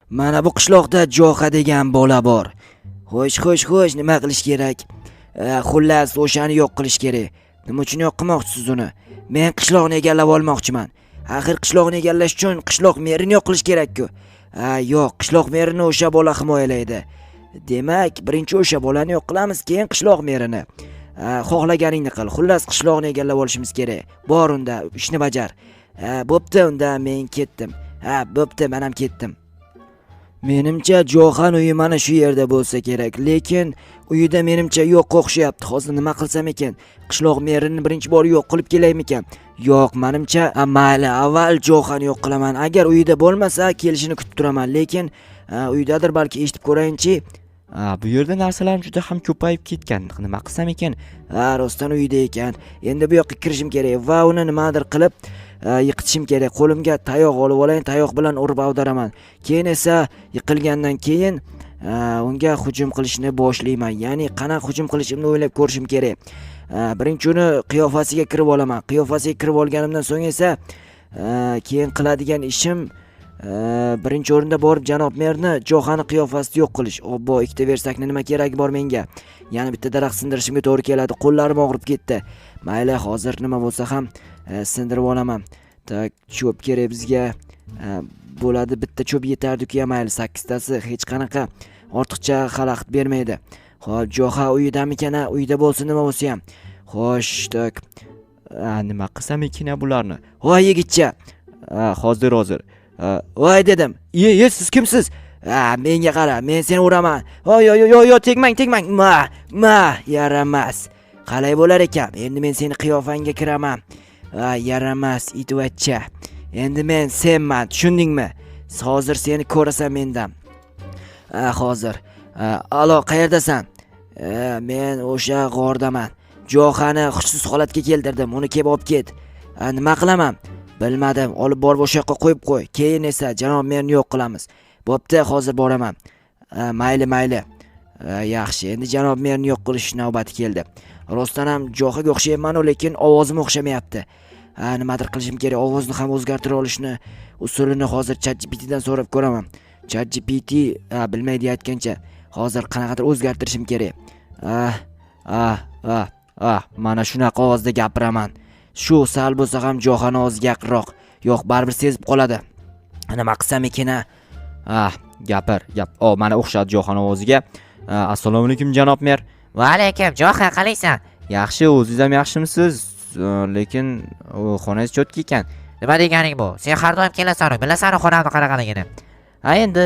Mana bu qishloqda Jo'xa degan bola bor. Xo'sh, nima qilish kerak? Xullas, o'shani yo'q qilish kerak. Nima uchun yo'q qilmoqchisiz uni? Men qishloqni egallab olmoqchiman. Axir qishloqni egallash uchun qishloq merini yo'q qilish kerak-ku. Yo'q, qishloq merini o'sha bola himoyalaydi. Demak, birinchi o'sha bolani yo'q qilamiz, keyin qishloq merini. Xohlaganingni qil. Xullas, qishloqni egallab olishimiz kerak. Bor unda, ishni bajar. Bo'pti, unda men ketdim. Bo'pti, men ham ketdim. Menimcha Jo'xan uyi mana shu yerda bo'lsa kerak, lekin uyida menimcha yo'q o'xshayapti. Hozir nima qilsam ekan? Qishloq merini birinchi bor yo'q qilib kelaymikan? Yo'q, menimcha mayli, avval Jo'xani yo'q qilaman. Agar uyida bo'lmasa, kelishini kutib turaman, lekin uydadir, balki eshitib ko'rayinchi. Bu yerda narsalar juda ham ko'payib ketgan. Nima qilsam ekan? Rostdan uyda ekan. Endi bu yoqqa kirishim kerak va uni nimadir qilib yiqitishim kerak. Qo'limga tayoq olib olayin, tayoq bilan urib avdaraman. Keyin esa yiqilgandan keyin unga hujum qilishni boshlayman. Ya'ni qanaqa hujum qilishimni o'ylab ko'rishim kerak. Birinchi uni qiyofasiga kirib olaman. Qiyofasiga kirib olganimdan so'ng esa keyin qiladigan ishim birinchi o'rinda borib janob merni Jo'xani qiyofasida yo'q qilish. Obbo, ikkita versakni nima keragi bor menga? Yana bitta daraxt sindirishimga to'g'ri keladi. Qo'llarim og'rib ketdi. Mayli, hozir nima bo'lsa ham sindirib olaman. Tak, cho'p kerak bizga. Bo'ladi, bitta cho'p yetardi-ku, mayli, 8 tasi hech qanaqa ortiqcha xalaqit bermaydi. Xo'p, Jo'xa uyidamikan? Uyda bo'lsin, nima bo'lsa ham. Xo'sh, tak. Nima qilsam ekan bularni? Voy yigitcha. Hozir. Voy dedim. Siz kimsiz? Menga qara, men seni uraman. Yo, tegmang. Ma, yaramas. Qalay bo'lar ekan? Endi men seni qiyofangga kiraman. Yaramas, itvachcha. Endi men senman, tushundingmi? Hozir seni ko'rasan mendan. Hozir. Alo, qayerdasan? Men o'sha g'ordaman. Jo'xani hushsiz holatga keltirdim. Uni kelib olib ket. Nima qilaman? Bilmadim. Olib borib o'sha yoqqa qo'yib qo'y. Keyin esa janob merni yo'q qilamiz. Bo'pti, hozir boraman. Mayli. Yaxshi. Endi janob merni yo'q qilish navbati keldi. Rostdan ham Jo'xaga o'xshayman, lekin ovozim o'xshamayapti. Nimadir qilishim kerak. Ovozni ham o'zgartira olishni usulini hozir ChatGPT dan so'rab ko'raman. ChatGPT bilmaydi aytgancha. Hozir qanaqadir o'zgartirishim kerak. Mana shunaqa ovozda gapiraman. Shu sal bo'lsa ham Jo'xani ovoziga yaqinroq. Yo'q, baribir sezib qoladi. Nima qilsam ekan? Gapir. Mana o'xshadi Jo'xani ovoziga. Assalomu alaykum janob mer. Va alaykum, Jo'xa, qalaysan? Yaxshi, o'zingiz ham yaxshimisiz? Lekin xonangiz cho'tki ekan. Nima deganing bu? Sen har doim kelasan, bilasan xonamni qanaqaligini. Endi